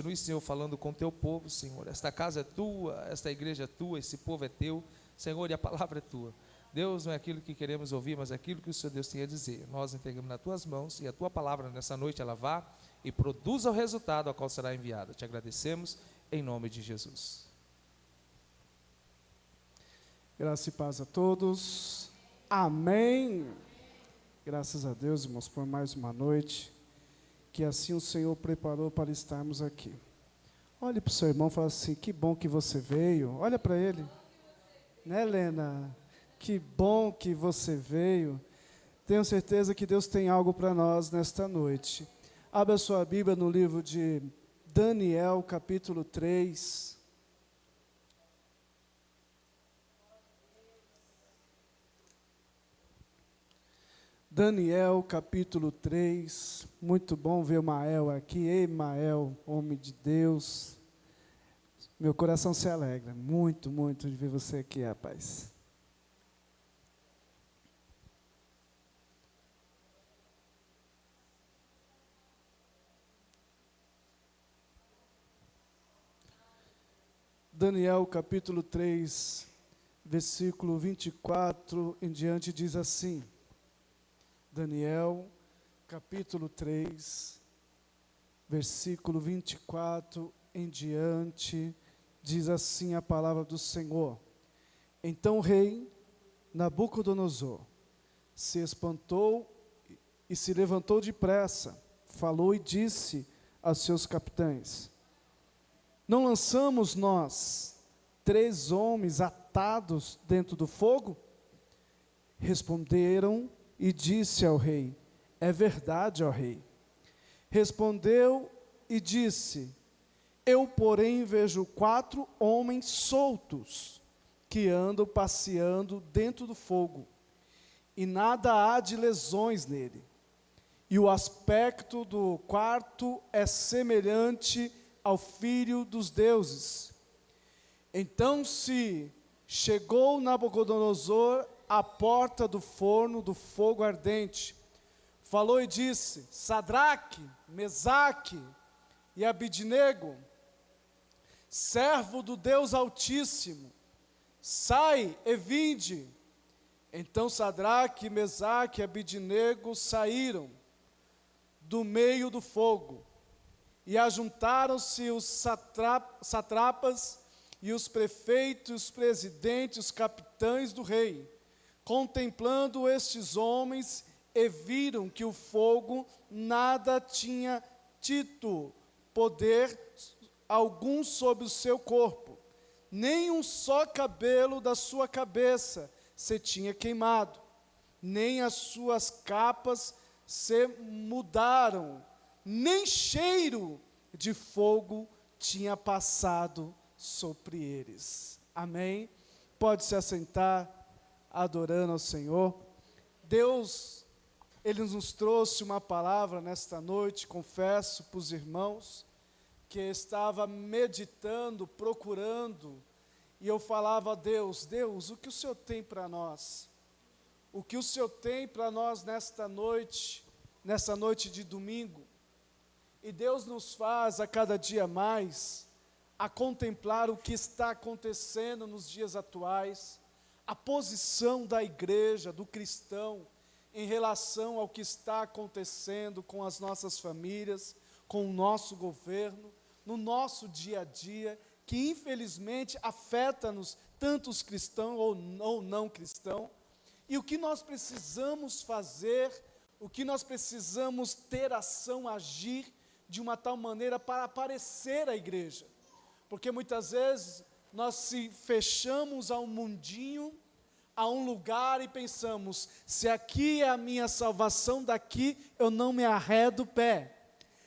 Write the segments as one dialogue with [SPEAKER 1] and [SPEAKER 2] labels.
[SPEAKER 1] continue, Senhor, falando com teu povo, Senhor. Esta casa é tua, esta igreja é tua, esse povo é teu, Senhor, e a palavra é tua. Deus, não é aquilo que queremos ouvir, mas é aquilo que o Senhor Deus tem a dizer. Nós entregamos nas tuas mãos, e a tua palavra nessa noite ela vá e produza o resultado a qual será enviada. Te agradecemos em nome de Jesus.
[SPEAKER 2] Graça e paz a todos. Amém. Graças a Deus, irmãos, por mais uma noite que assim o Senhor preparou para estarmos aqui. Olhe para o seu irmão e fala assim: que bom que você veio. Olha para ele. Né, Helena? Que bom que você veio. Tenho certeza que Deus tem algo para nós nesta noite. Abra sua Bíblia no livro de Daniel, capítulo 3. Daniel, capítulo 3. Muito bom ver o Mael aqui. Ei, Mael, homem de Deus. Meu coração se alegra muito, muito de ver você aqui, rapaz. Daniel, capítulo 3, versículo 24 em diante, diz assim. Daniel, capítulo 3, versículo 24 em diante, diz assim a palavra do Senhor. Então o rei Nabucodonosor se espantou e se levantou depressa, falou e disse aos seus capitães: não lançamos nós 3 homens atados dentro do fogo? Responderam e disse ao rei: é verdade, ó rei. Respondeu e disse: eu, porém, vejo 4 homens soltos, que andam passeando dentro do fogo, e nada há de lesões nele. E o aspecto do quarto é semelhante ao filho dos deuses. Então se chegou Nabucodonosor à porta do forno do fogo ardente, falou e disse: Sadraque, Mesaque e Abidnego, servo do Deus Altíssimo, sai e vinde. Então Sadraque, Mesaque e Abidnego saíram do meio do fogo, e ajuntaram-se os satrapas e os prefeitos, os presidentes, os capitães do rei, contemplando estes homens, e viram que o fogo nada tinha tido poder algum sobre o seu corpo, nem um só cabelo da sua cabeça se tinha queimado, nem as suas capas se mudaram, nem cheiro de fogo tinha passado sobre eles. Amém? Pode se assentar, adorando ao Senhor. Deus, Ele nos trouxe uma palavra nesta noite, confesso para os irmãos, que estava meditando, procurando, e eu falava a Deus: Deus, o que o Senhor tem para nós? O que o Senhor tem para nós nesta noite de domingo? E Deus nos faz a cada dia mais a contemplar o que está acontecendo nos dias atuais, a posição da igreja, do cristão, em relação ao que está acontecendo com as nossas famílias, com o nosso governo, no nosso dia a dia, que infelizmente afeta-nos, tanto os cristãos ou não cristãos, e o que nós precisamos fazer, o que nós precisamos ter ação, agir, de uma tal maneira para aparecer a igreja, porque muitas vezes nós se fechamos a um mundinho, a um lugar e pensamos: se aqui é a minha salvação, daqui eu não me arredo o pé,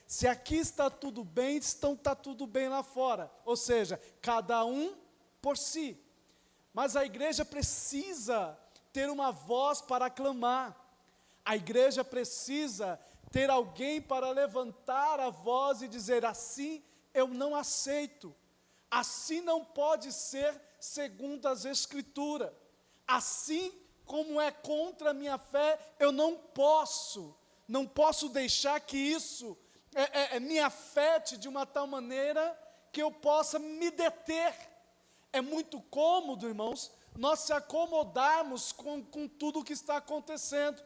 [SPEAKER 2] se aqui está tudo bem, então está tudo bem lá fora, ou seja, cada um por si. Mas a igreja precisa ter uma voz para clamar, a igreja precisa ter alguém para levantar a voz e dizer: assim eu não aceito, assim não pode ser segundo as Escrituras, assim como é contra a minha fé, eu não posso deixar que isso me afete de uma tal maneira que eu possa me deter. É muito cômodo, irmãos, nós se acomodarmos com tudo o que está acontecendo.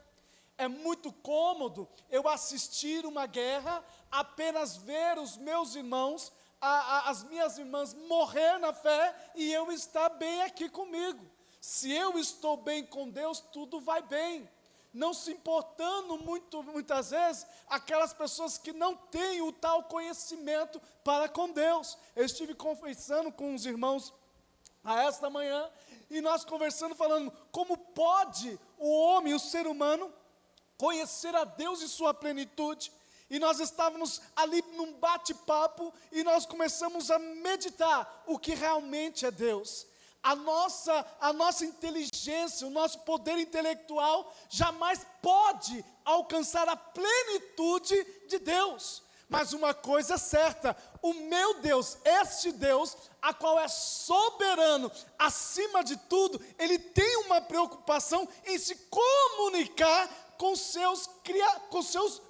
[SPEAKER 2] É muito cômodo eu assistir uma guerra, apenas ver os meus irmãos, as minhas irmãs morrer na fé e eu estar bem aqui comigo. Se eu estou bem com Deus, tudo vai bem. Não se importando muitas vezes aquelas pessoas que não têm o tal conhecimento para com Deus. Eu estive conversando com os irmãos a esta manhã, e nós conversando, falando como pode o homem, o ser humano, conhecer a Deus em sua plenitude. E nós estávamos ali num bate-papo, e nós começamos a meditar o que realmente é Deus. A nossa inteligência, o nosso poder intelectual jamais pode alcançar a plenitude de Deus. Mas uma coisa é certa, o meu Deus, este Deus, a qual é soberano acima de tudo, Ele tem uma preocupação em se comunicar com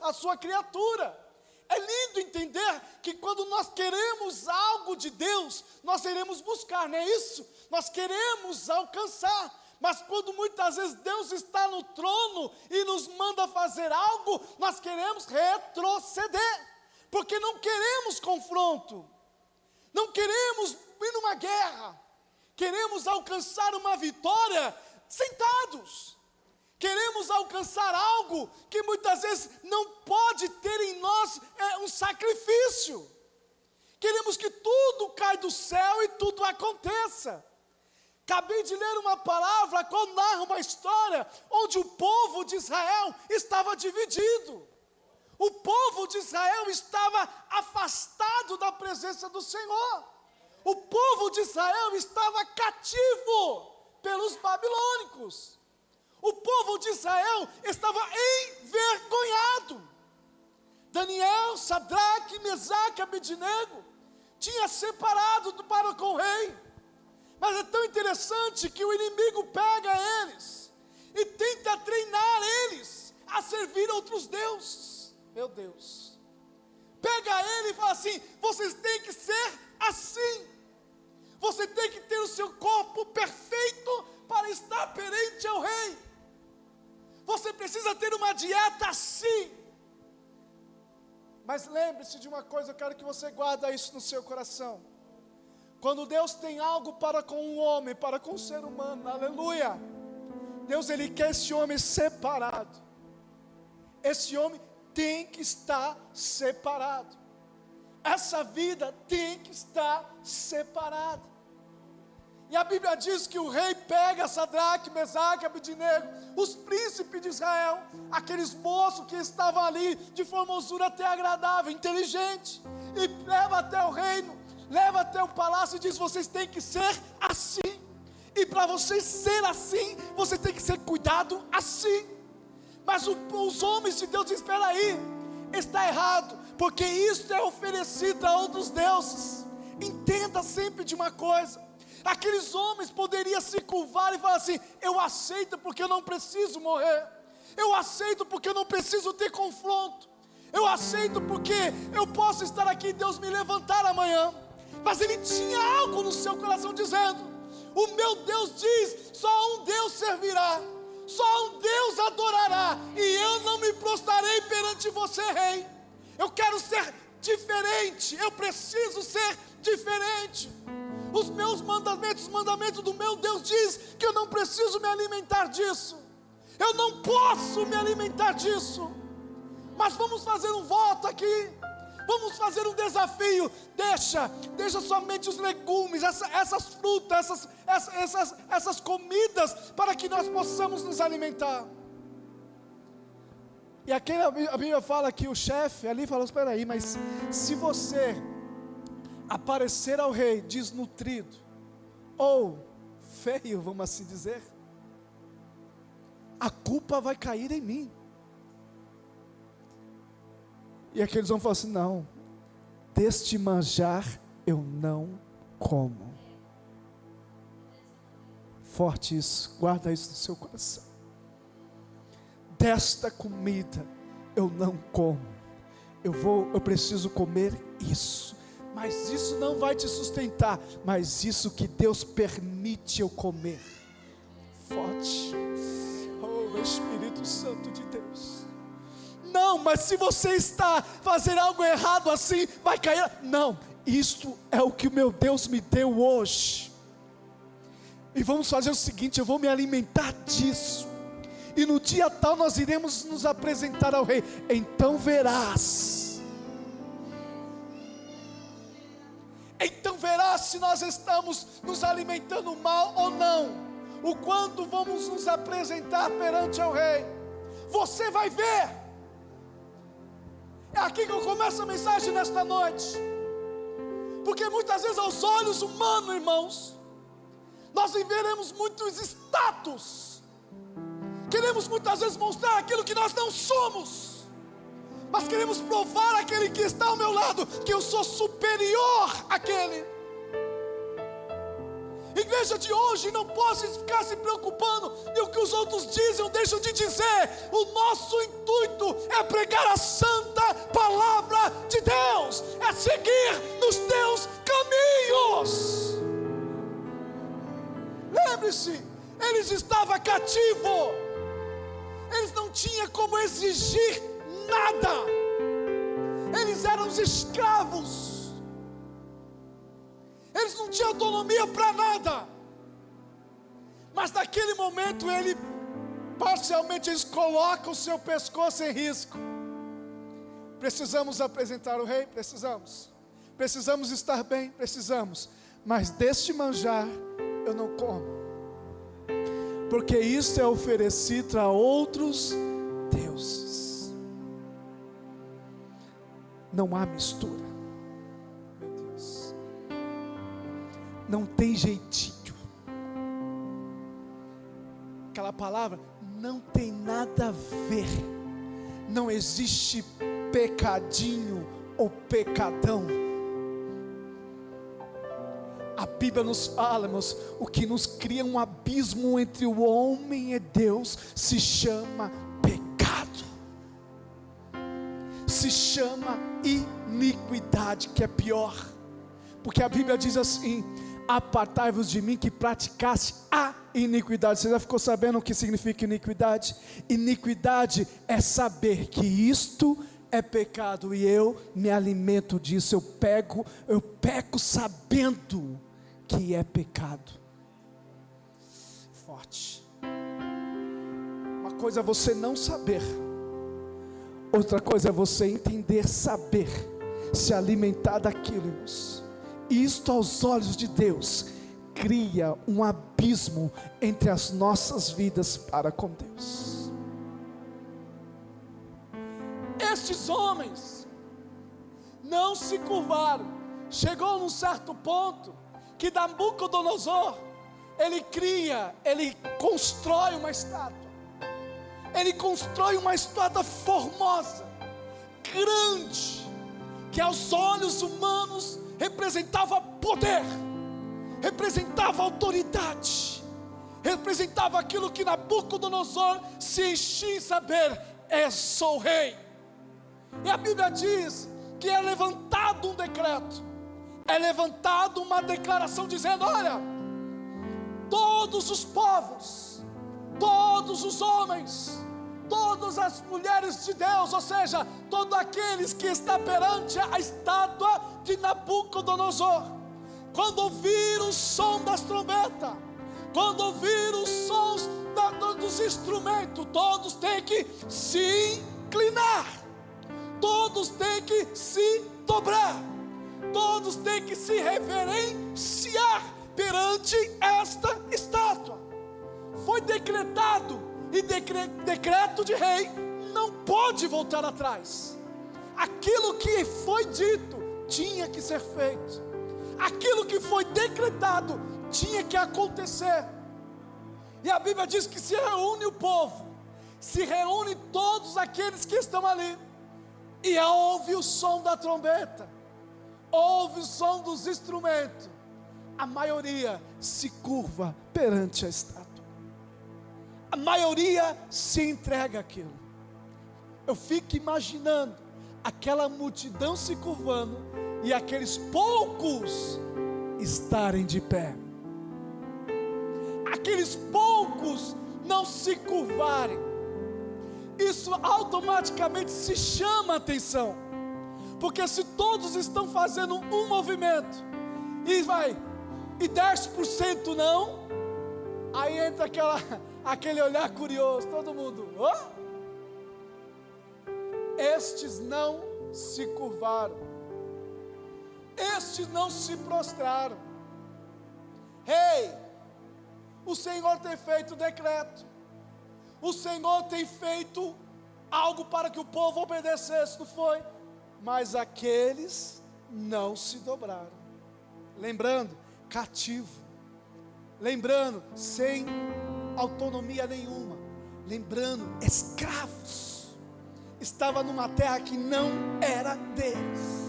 [SPEAKER 2] a sua criatura. É lindo entender que quando nós queremos algo de Deus, nós iremos buscar, não é isso? Nós queremos alcançar, mas quando muitas vezes Deus está no trono e nos manda fazer algo, nós queremos retroceder, porque não queremos confronto, não queremos ir numa guerra, queremos alcançar uma vitória sentados. Queremos alcançar algo que muitas vezes não pode ter em nós um sacrifício. Queremos que tudo caia do céu e tudo aconteça. Acabei de ler uma palavra, qual narra uma história onde o povo de Israel estava dividido. O povo de Israel estava afastado da presença do Senhor. O povo de Israel estava cativo pelos babilônicos. O povo de Israel estava envergonhado. Daniel, Sadraque, Mesaque e Abednego tinha separado para com o rei. Mas é tão interessante que o inimigo pega eles e tenta treinar eles a servir outros deuses. Meu Deus. Pega ele e fala assim: vocês têm que ser assim. Você tem que ter o seu corpo perfeito para estar perante ao rei. Você precisa ter uma dieta assim. Mas lembre-se de uma coisa, eu quero que você guarde isso no seu coração. Quando Deus tem algo para com um homem, para com um ser humano, aleluia, Deus, Ele quer esse homem separado. Esse homem tem que estar separado. Essa vida tem que estar separada. E a Bíblia diz que o rei pega Sadraque, Mesaque e Abednego, os príncipes de Israel, aqueles moços que estavam ali de formosura até agradável, inteligente, e leva até o reino, leva até o palácio e diz: vocês têm que ser assim. E para vocês ser assim, você tem que ser cuidado assim. Mas os homens de Deus dizem: espera aí, está errado, porque isso é oferecido a outros deuses. Entenda sempre de uma coisa: aqueles homens poderiam se curvar e falar assim: eu aceito porque eu não preciso morrer, eu aceito porque eu não preciso ter confronto, eu aceito porque eu posso estar aqui e Deus me levantar amanhã. Mas ele tinha algo no seu coração dizendo: o meu Deus diz, só um Deus servirá, só um Deus adorará, e eu não me prostrarei perante você, rei. Eu quero ser diferente, eu preciso ser diferente. Os meus mandamentos, os mandamentos do meu Deus diz que eu não preciso me alimentar disso, eu não posso me alimentar disso. Mas vamos fazer um voto aqui, vamos fazer um desafio. Deixa somente os legumes, essas frutas, essas comidas, para que nós possamos nos alimentar. E aqui a Bíblia fala que o chefe ali falou: espera aí, mas se você aparecer ao rei desnutrido, ou feio, vamos assim dizer, a culpa vai cair em mim. E aqueles vão falar assim: não, deste manjar eu não como. Forte isso, guarda isso no seu coração. Desta comida eu não como, eu preciso comer isso, mas isso não vai te sustentar, mas isso que Deus permite eu comer. Forte, oh Espírito Santo de Deus. Não, mas se você está fazendo algo errado assim, vai cair. Não, isto é o que o meu Deus me deu hoje. E vamos fazer o seguinte: eu vou me alimentar disso, e no dia tal nós iremos nos apresentar ao rei. Então verás se nós estamos nos alimentando mal ou não, o quanto vamos nos apresentar perante ao rei. Você vai ver. É aqui que eu começo a mensagem nesta noite, porque muitas vezes aos olhos humanos, irmãos, nós viveremos muitos status, queremos muitas vezes mostrar aquilo que nós não somos, mas queremos provar àquele que está ao meu lado que eu sou superior àquele. Igreja de hoje não pode ficar se preocupando com o que os outros dizem ou deixam de dizer. O nosso intuito é pregar a santa palavra de Deus, é seguir nos teus caminhos. Lembre-se, eles estavam cativos, eles não tinham como exigir nada, eles eram os escravos, eles não tinham autonomia para nada. Mas naquele momento parcialmente eles colocam o seu pescoço em risco. Precisamos apresentar o rei? Precisamos estar bem? Precisamos. Mas deste manjar eu não como, porque isso é oferecido a outros deuses. Não há mistura. Não tem jeitinho. Aquela palavra não tem nada a ver. Não existe pecadinho ou pecadão. A Bíblia nos fala, irmãos, o que nos cria um abismo entre o homem e Deus se chama pecado, se chama iniquidade, que é pior, porque a Bíblia diz assim: apartai-vos de mim que praticaste a iniquidade. Você já ficou sabendo o que significa iniquidade? Iniquidade é saber que isto é pecado e eu me alimento disso. Eu peco sabendo que é pecado. Forte. Uma coisa é você não saber, outra coisa é você entender, saber, se alimentar daquilo, irmãos. Isto aos olhos de Deus cria um abismo entre as nossas vidas para com Deus. Estes homens não se curvaram. Chegou num certo ponto que Nabucodonosor, ele constrói uma estátua. Ele constrói uma estátua formosa, grande, que aos olhos humanos representava poder, representava autoridade, representava aquilo que Nabucodonosor se enchia em saber: sou rei. E a Bíblia diz que é levantado um decreto, é levantado uma declaração dizendo: olha, todos os povos, todos os homens, todas as mulheres de Deus, ou seja, todos aqueles que estão perante a estátua de Nabucodonosor, quando ouvir o som das trombetas, quando ouvir os sons dos instrumentos, todos têm que se inclinar, todos têm que se dobrar, todos têm que se reverenciar perante esta estátua. Foi decretado, e decreto de rei não pode voltar atrás. Aquilo que foi dito tinha que ser feito, aquilo que foi decretado tinha que acontecer. E a Bíblia diz que se reúne o povo, se reúne todos aqueles que estão ali, e ouve o som da trombeta, ouve o som dos instrumentos. A maioria se curva perante a estátua, a maioria se entrega àquilo. Eu fico imaginando aquela multidão se curvando e aqueles poucos estarem de pé. Aqueles poucos não se curvarem. Isso automaticamente se chama atenção. Porque se todos estão fazendo um movimento e 10% não, aí entra aquele olhar curioso, todo mundo, estes não se curvaram, estes não se prostraram. O Senhor tem feito decreto, o Senhor tem feito algo para que o povo obedecesse, não foi? Mas aqueles não se dobraram. Lembrando, cativo. Lembrando, sem autonomia nenhuma. Lembrando, escravos. Estava numa terra que não era deles.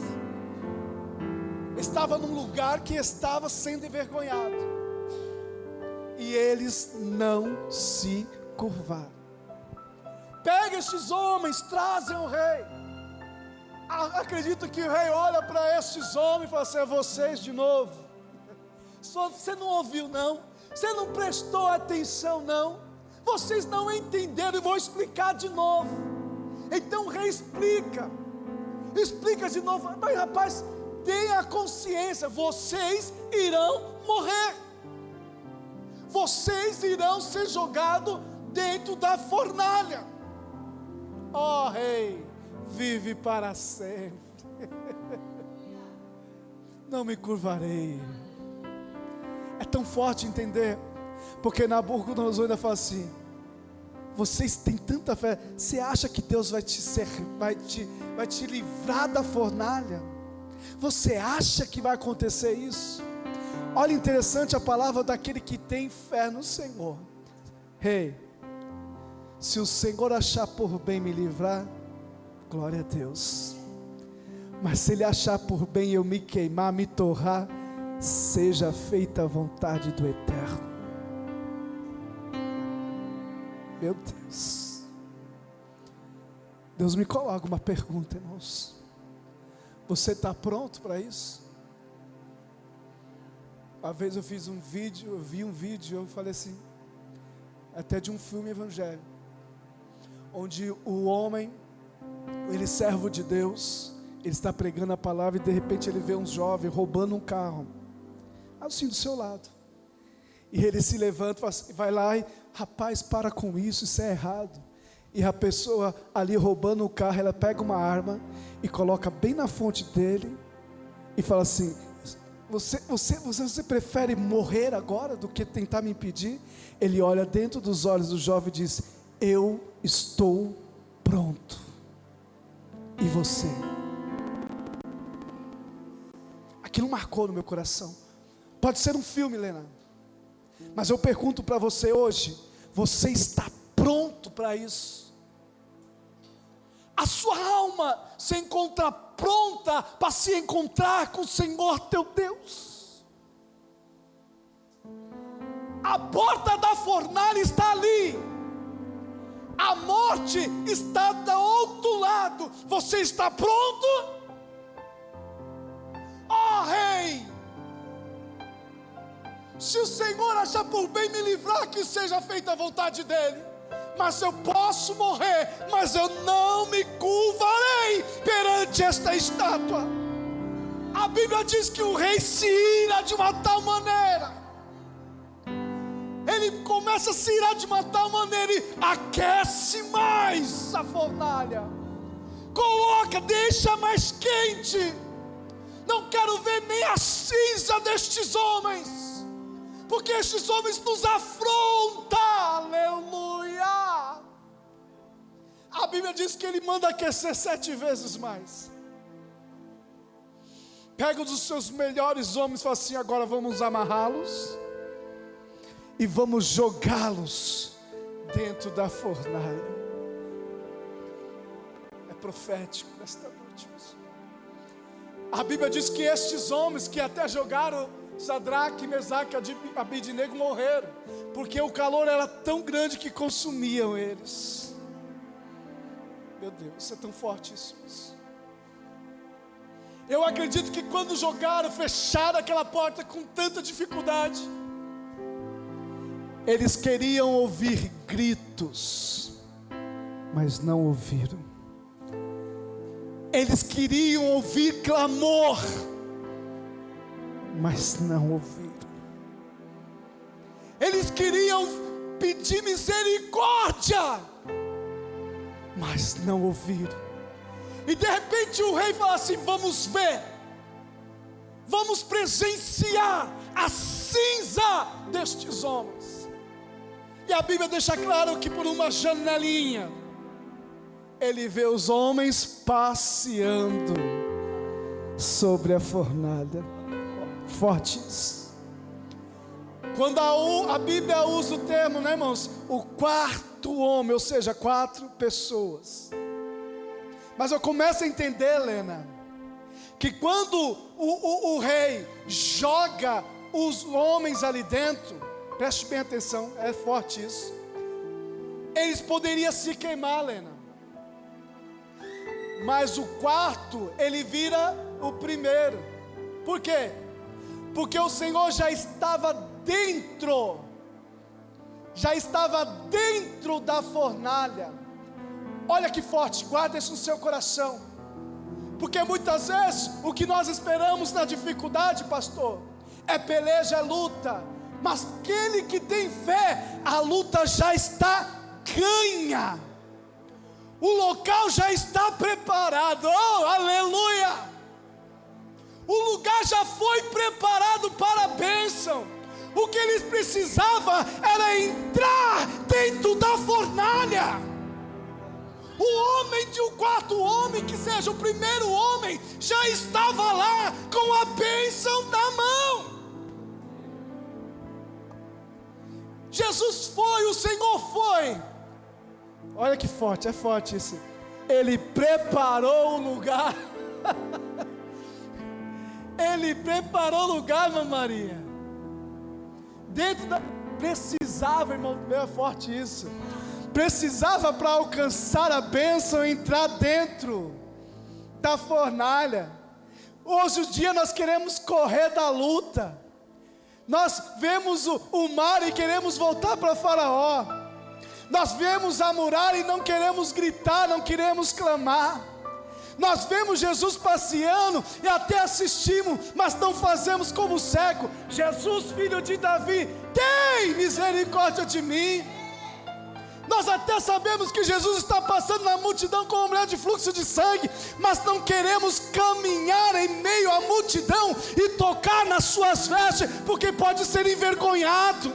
[SPEAKER 2] Estava num lugar que estava sendo envergonhado. E eles não se curvaram. Pega estes homens, trazem o rei. Acredito que o rei olha para estes homens e fala assim: é vocês de novo. Você não ouviu não? Você não prestou atenção não? Vocês não entenderam e vou explicar de novo. Então o rei explica de novo. Mas rapaz, tenha consciência, vocês irão morrer. Vocês irão ser jogados dentro da fornalha. Ó rei, vive para sempre. Não me curvarei. É tão forte entender, porque Nabucodonosor ainda fala assim: vocês têm tanta fé, você acha que Deus vai te livrar da fornalha? Você acha que vai acontecer isso? Olha, interessante a palavra daquele que tem fé no Senhor. Se o Senhor achar por bem me livrar, glória a Deus. Mas se Ele achar por bem eu me queimar, me torrar, seja feita a vontade do Eterno. Meu Deus. Deus me coloca uma pergunta, irmãos. Você está pronto para isso? Uma vez eu vi um vídeo, eu falei assim, até de um filme evangélico, onde o homem, ele servo de Deus, ele está pregando a palavra e de repente ele vê um jovem roubando um carro, assim do seu lado, e ele se levanta, vai lá e, rapaz, para com isso, isso é errado. E a pessoa ali roubando o carro, ela pega uma arma e coloca bem na fonte dele e fala assim: você prefere morrer agora do que tentar me impedir? Ele olha dentro dos olhos do jovem e diz: eu estou pronto. E você? Aquilo marcou no meu coração. Pode ser um filme, Leonardo, mas eu pergunto para você hoje: você está pronto para isso? A sua alma se encontra pronta para se encontrar com o Senhor teu Deus? A porta da fornalha está ali, a morte está do outro lado. Você está pronto? Ó rei, se o Senhor achar por bem me livrar, que seja feita a vontade dEle. Mas eu posso morrer, mas eu não me curvarei perante esta estátua. A Bíblia diz que o rei se ira de uma tal maneira, ele começa a se irar de uma tal maneira e aquece mais a fornalha, deixa mais quente. Não quero ver nem a cinza destes homens, porque estes homens nos afrontam. Aleluia. A Bíblia diz que ele manda aquecer 7 vezes mais. Pega os seus melhores homens e fala assim: agora vamos amarrá-los e vamos jogá-los dentro da fornalha. É profético nesta noite, pessoal. A Bíblia diz que estes homens que até jogaram Sadraque, Mesaque e Abednego morreram, porque o calor era tão grande que consumiam eles. Meu Deus, isso é tão forte isso. Eu acredito que quando jogaram, fecharam aquela porta com tanta dificuldade, eles queriam ouvir gritos, mas não ouviram. Eles queriam ouvir clamor, mas não ouviram. Eles queriam pedir misericórdia, mas não ouviram. E de repente o rei fala assim: vamos ver, vamos presenciar a cinza destes homens. E a Bíblia deixa claro que por uma janelinha ele vê os homens passeando sobre a fornalha. Fortes. Quando a Bíblia usa o termo, né, irmãos? O quarto homem, ou seja, 4 pessoas. Mas eu começo a entender, Helena, que quando o rei joga os homens ali dentro, preste bem atenção, é forte isso, eles poderiam se queimar, Helena. Mas o quarto, ele vira o primeiro. Por quê? Porque o Senhor já estava dentro da fornalha. Olha que forte, guarda isso no seu coração. Porque muitas vezes o que nós esperamos na dificuldade, pastor, é peleja, é luta. Mas aquele que tem fé, a luta já está ganha. O local já está preparado. Oh, aleluia! O lugar já foi preparado para a bênção. O que eles precisavam era entrar dentro da fornalha. O homem de um quarto homem, que seja o primeiro homem, já estava lá com a bênção na mão. Jesus foi, o Senhor foi. Olha que forte, é forte isso. Ele preparou o lugar. Ele preparou o lugar, irmã Maria. Precisava, irmão, é forte isso. Precisava para alcançar a bênção, entrar dentro da fornalha. Hoje em dia nós queremos correr da luta. Nós vemos o mar e queremos voltar para Faraó. Nós vemos a muralha e não queremos gritar, não queremos clamar. Nós vemos Jesus passeando e até assistimos, mas não fazemos como o cego. Jesus, filho de Davi, tem misericórdia de mim. Nós até sabemos que Jesus está passando na multidão com uma mulher de fluxo de sangue, mas não queremos caminhar em meio à multidão e tocar nas suas vestes, porque pode ser envergonhado.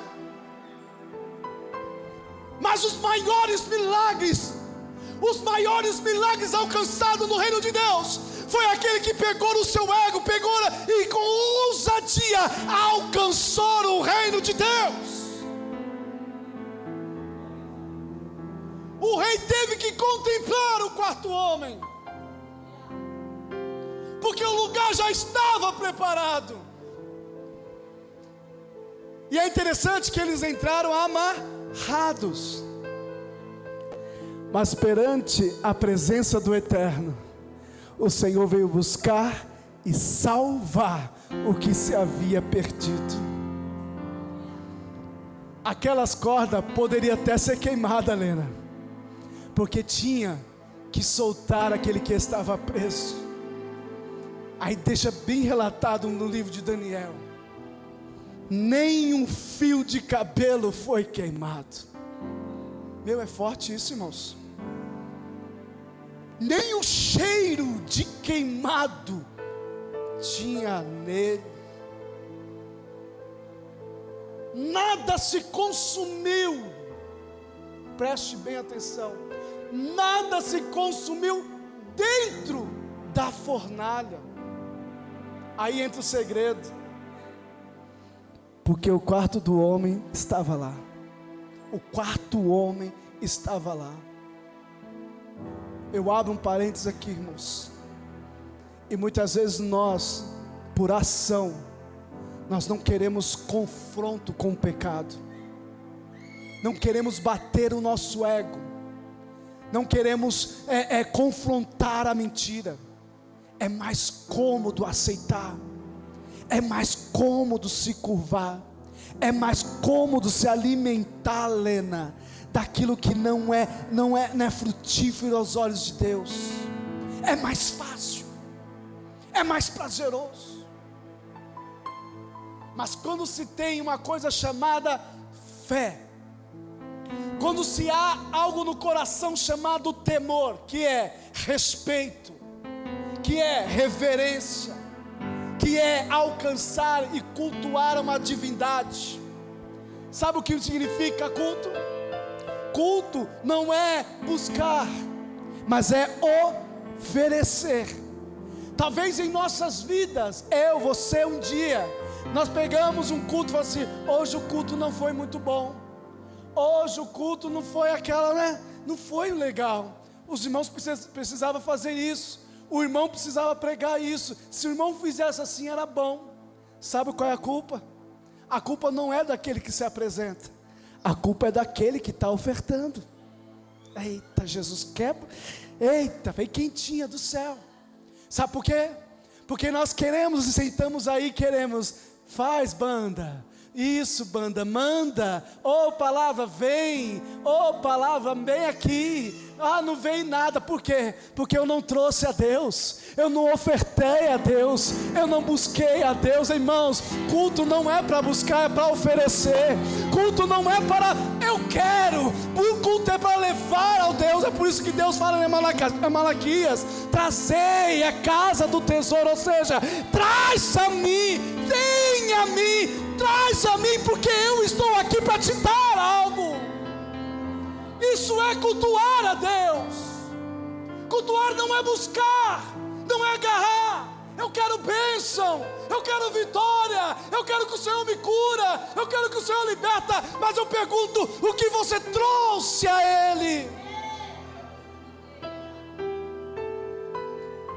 [SPEAKER 2] Mas os maiores milagres alcançados no reino de Deus, foi aquele que pegou no seu ego, e com ousadia alcançou o reino de Deus. O rei teve que contemplar o quarto homem, porque o lugar já estava preparado. E é interessante que eles entraram amarrados, mas perante a presença do Eterno, o Senhor veio buscar e salvar o que se havia perdido. Aquelas cordas poderiam até ser queimadas, Helena, porque tinha que soltar aquele que estava preso. Aí deixa bem relatado no livro de Daniel: nem um fio de cabelo foi queimado. Meu, é forte isso, irmãos. Nem o cheiro de queimado tinha nele. Nada se consumiu. Preste bem atenção. Nada se consumiu dentro da fornalha. Aí entra o segredo. Porque o quarto do homem estava lá. O quarto homem estava lá. Eu abro um parênteses aqui, irmãos. E muitas vezes nós, por ação, nós não queremos confronto com o pecado. Não queremos bater o nosso ego. Não queremos confrontar a mentira. é mais cômodo aceitar, é mais cômodo se curvar, é mais cômodo se alimentar, Lena, daquilo que não é frutífero aos olhos de Deus. É mais fácil, é mais prazeroso. Mas quando se tem uma coisa chamada fé, quando se há algo no coração chamado temor, que é respeito, que é reverência, que é alcançar e cultuar uma divindade. Sabe o que significa culto? Culto não é buscar, mas é oferecer. Talvez em nossas vidas, eu, você, um dia, nós pegamos um culto e falamos assim: hoje o culto não foi muito bom, hoje o culto não foi aquela, né? Não foi legal. Os irmãos precisavam fazer isso, o irmão precisava pregar isso. Se o irmão fizesse assim, era bom. Sabe qual é a culpa? A culpa não é daquele que se apresenta, a culpa é daquele que está ofertando. Eita, Jesus quebra. Eita, veio quentinha do céu. Sabe por quê? Porque nós queremos e sentamos aí, queremos. Faz, banda. Isso, banda, manda. Ô palavra, vem. Ô palavra, vem aqui. Ah, não vem nada. Por quê? Porque eu não trouxe a Deus, eu não ofertei a Deus, eu não busquei a Deus. Irmãos, culto não é para buscar, é para oferecer. Culto não é para eu quero, o culto é para levar ao Deus. É por isso que Deus fala em Malaquias: trazei a casa do tesouro, ou seja, traz a mim, vem a mim, traz a mim, porque eu estou aqui para te dar algo. Isso é cultuar a Deus. Cultuar não é buscar, não é agarrar. Eu quero bênção, eu quero vitória, eu quero que o Senhor me cura, eu quero que o Senhor liberta. Mas eu pergunto: o que você trouxe a Ele?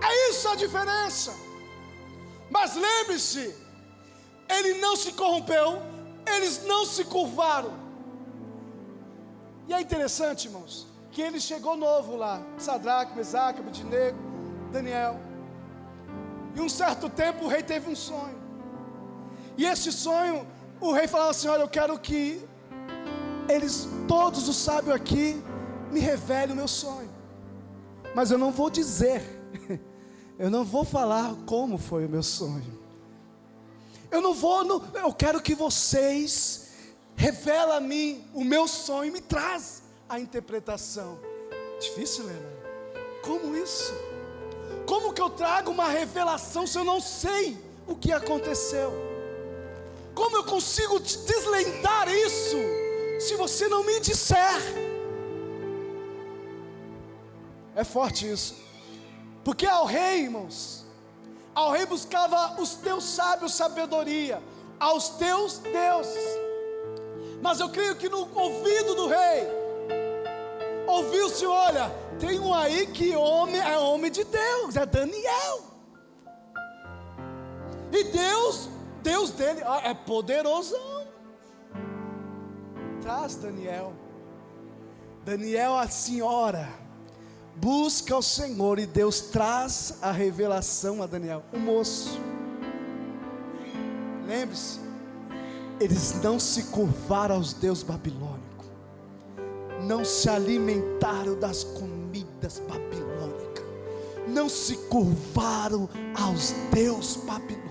[SPEAKER 2] É isso a diferença. Mas lembre-se, Ele não se corrompeu, eles não se curvaram. E é interessante, irmãos, que ele chegou novo lá, Sadraque, Mesaque, Abednego, Daniel. E um certo tempo o rei teve um sonho. E esse sonho, o rei falava assim: olha, eu quero que eles, todos os sábios aqui, me revelem o meu sonho. Mas eu não vou dizer, eu não vou falar como foi o meu sonho. Eu quero que vocês revelem a mim o meu sonho e me traz a interpretação. Difícil, Helena? Como isso? Como que eu trago uma revelação se eu não sei o que aconteceu? Como eu consigo te deslindar isso se você não me disser? É forte isso. Porque ao rei, irmãos, ao rei buscava os teus sábios sabedoria, aos teus deuses. Mas eu creio que no ouvido do rei ouviu-se: olha, tem um aí que é homem de Deus, é Daniel. E Deus dele é poderosão. Traz Daniel. Daniel, a senhora busca o Senhor e Deus traz a revelação a Daniel, o moço. Lembre-se, eles não se curvaram aos deuses babilônicos, não se alimentaram das comidas babilônicas, não se curvaram aos deuses babilônicos.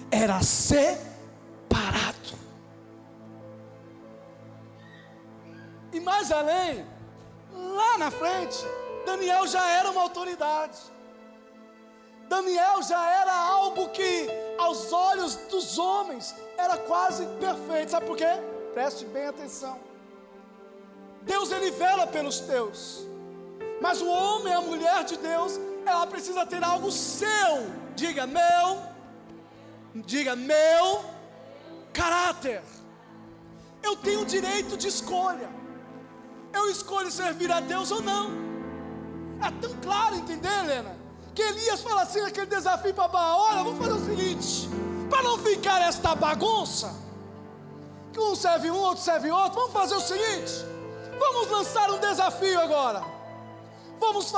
[SPEAKER 2] Era separado. E mais além, lá na frente, Daniel já era uma autoridade. Daniel já era algo que aos olhos dos homens era quase perfeito. Sabe por quê? Preste bem atenção. Deus, Ele vela pelos teus, mas o homem, a mulher de Deus, ela precisa ter algo seu. Diga meu caráter. Eu tenho direito de escolha. Eu escolho servir a Deus ou não. É tão claro, entender, Helena, que Elias fala assim naquele desafio para Baal: olha, vamos fazer o seguinte, para não ficar esta bagunça, que um serve um, outro serve outro, vamos fazer o seguinte, vamos lançar um desafio agora. vamos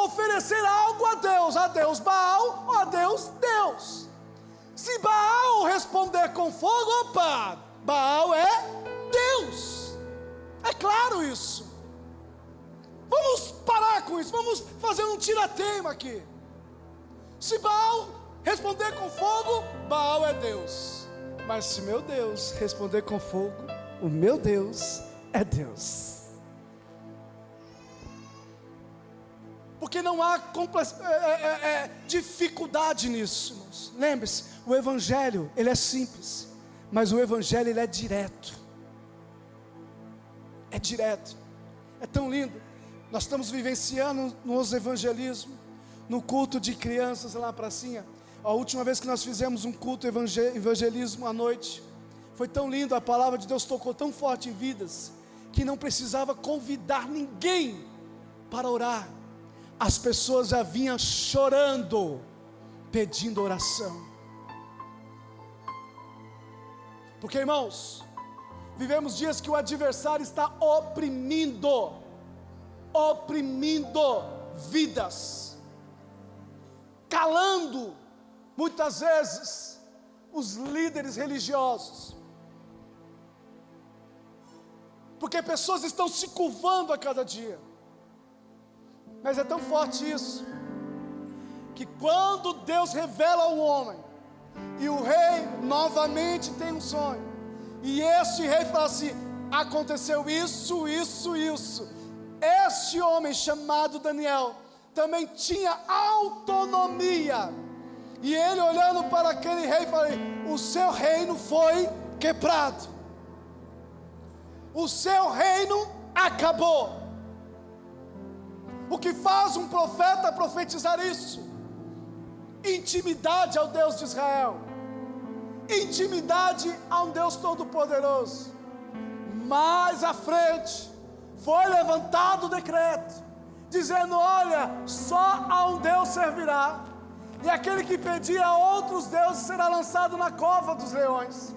[SPEAKER 2] oferecer algo a Deus Baal ou a Deus. Se Baal responder com fogo, opa, Baal é Deus. É claro isso. Vamos parar com isso, vamos fazer um tira-teima aqui. Se Baal responder com fogo, Baal é Deus. Mas se meu Deus responder com fogo, o meu Deus é Deus. Porque não há dificuldade nisso, irmãos. Lembre-se, o Evangelho, ele é simples, mas o Evangelho, ele é direto. É direto, é tão lindo. Nós estamos vivenciando nos evangelismos, no culto de crianças lá na pracinha. A última vez que nós fizemos um culto evangelismo à noite, foi tão lindo, a palavra de Deus tocou tão forte em vidas, que não precisava convidar ninguém para orar. As pessoas já vinham chorando, pedindo oração. Porque, irmãos, vivemos dias que o adversário está oprimindo vidas, calando muitas vezes os líderes religiosos, porque pessoas estão se curvando a cada dia. Mas é tão forte isso, que quando Deus revela ao homem, e o rei novamente tem um sonho, e este rei fala assim: aconteceu isso. Este homem chamado Daniel também tinha autonomia, e ele olhando para aquele rei falou: o seu reino foi quebrado, o seu reino acabou. O que faz um profeta profetizar isso? Intimidade ao Deus de Israel, intimidade a um Deus todo-poderoso. Mais à frente foi levantado o decreto, dizendo: olha, só a um Deus servirá, e aquele que pedir a outros deuses será lançado na cova dos leões.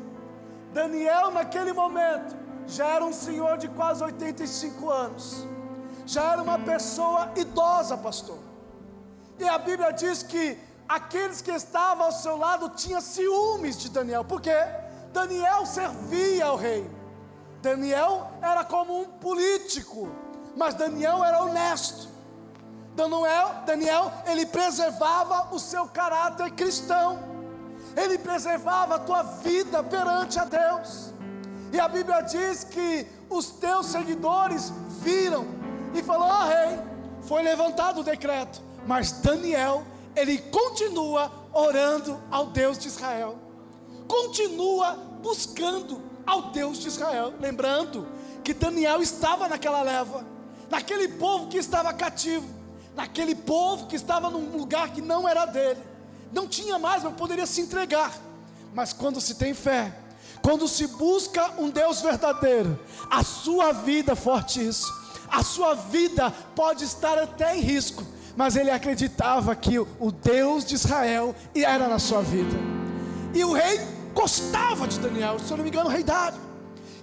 [SPEAKER 2] Daniel, naquele momento, já era um senhor de quase 85 anos, já era uma pessoa idosa, pastor. E a Bíblia diz que aqueles que estavam ao seu lado tinham ciúmes de Daniel, porque Daniel servia ao rei. Daniel era como um político, mas Daniel era honesto. Daniel, ele preservava o seu caráter cristão, ele preservava a tua vida perante a Deus. E a Bíblia diz que os teus seguidores viram e falou: ó rei, foi levantado o decreto, mas Daniel, ele continua orando ao Deus de Israel, continua buscando ao Deus de Israel. Lembrando que Daniel estava naquela leva, naquele povo que estava cativo, naquele povo que estava num lugar que não era dele, não tinha mais, mas poderia se entregar. Mas quando se tem fé, quando se busca um Deus verdadeiro, a sua vida, forte isso, a sua vida pode estar até em risco, mas ele acreditava que o Deus de Israel era na sua vida. E o rei gostava de Daniel, se eu não me engano, o rei Dário.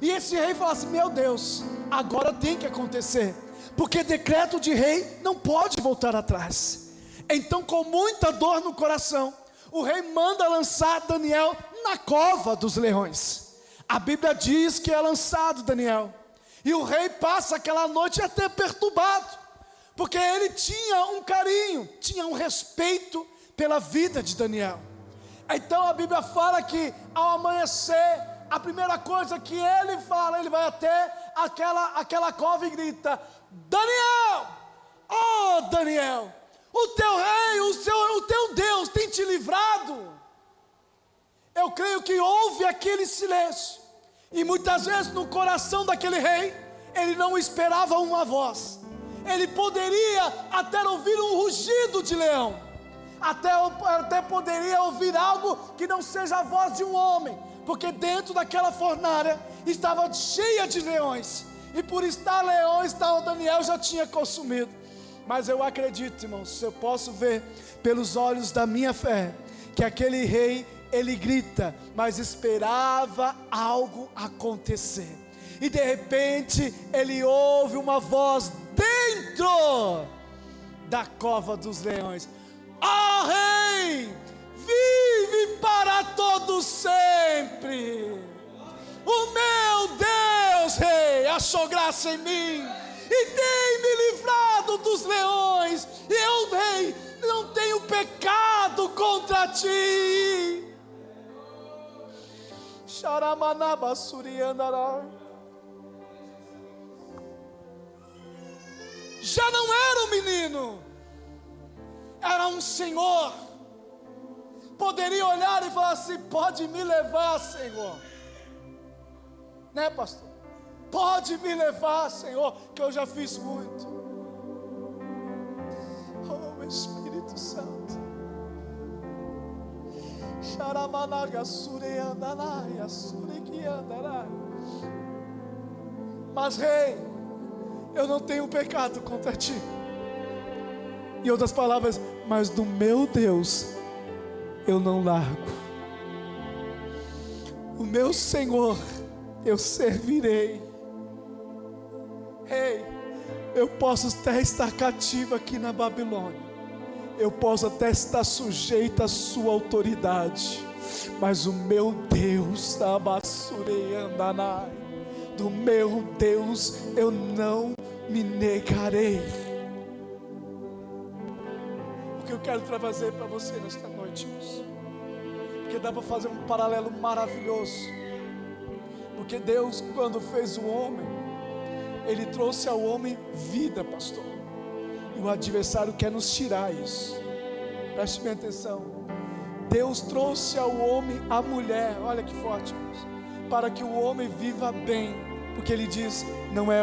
[SPEAKER 2] E esse rei falou assim: meu Deus, agora tem que acontecer, porque decreto de rei não pode voltar atrás. Então, com muita dor no coração, o rei manda lançar Daniel na cova dos leões. A Bíblia diz que é lançado Daniel, e o rei passa aquela noite até perturbado, porque ele tinha um carinho, tinha um respeito pela vida de Daniel. Então a Bíblia fala que ao amanhecer, a primeira coisa que ele fala, ele vai até aquela cova e grita: Daniel, oh Daniel, o teu rei, o teu Deus tem te livrado. Eu creio que houve aquele silêncio, e muitas vezes no coração daquele rei, ele não esperava uma voz. Ele poderia até ouvir um rugido de leão, até poderia ouvir algo que não seja a voz de um homem, porque dentro daquela fornalha estava cheia de leões, e por estar leões, tal Daniel já tinha consumido. Mas eu acredito, irmãos, eu posso ver pelos olhos da minha fé, que aquele rei, ele grita, mas esperava algo acontecer. E de repente ele ouve uma voz dentro dentro da cova dos leões. Ó Rei, vive para todo sempre. O meu Deus, Rei, achou graça em mim e tem me livrado dos leões. E eu, Rei, não tenho pecado contra ti. Já não era um menino, era um senhor. Poderia olhar e falar assim: pode me levar, Senhor. Né, pastor? Pode me levar, Senhor, que eu já fiz muito. Oh, Espírito Santo. Mas, Rei, eu não tenho pecado contra ti. Em outras palavras, mas do meu Deus eu não largo. O meu Senhor eu servirei. Rei, eu posso até estar cativo aqui na Babilônia, eu posso até estar sujeito à sua autoridade, mas o meu Deus, do meu Deus eu não me negarei. O que eu quero trazer para você nesta noite, irmãos, porque dá para fazer um paralelo maravilhoso. Porque Deus, quando fez o homem, Ele trouxe ao homem vida, pastor. E o adversário quer nos tirar isso. Preste bem atenção. Deus trouxe ao homem a mulher, olha que forte, irmãos, para que o homem viva bem. Porque Ele diz: não é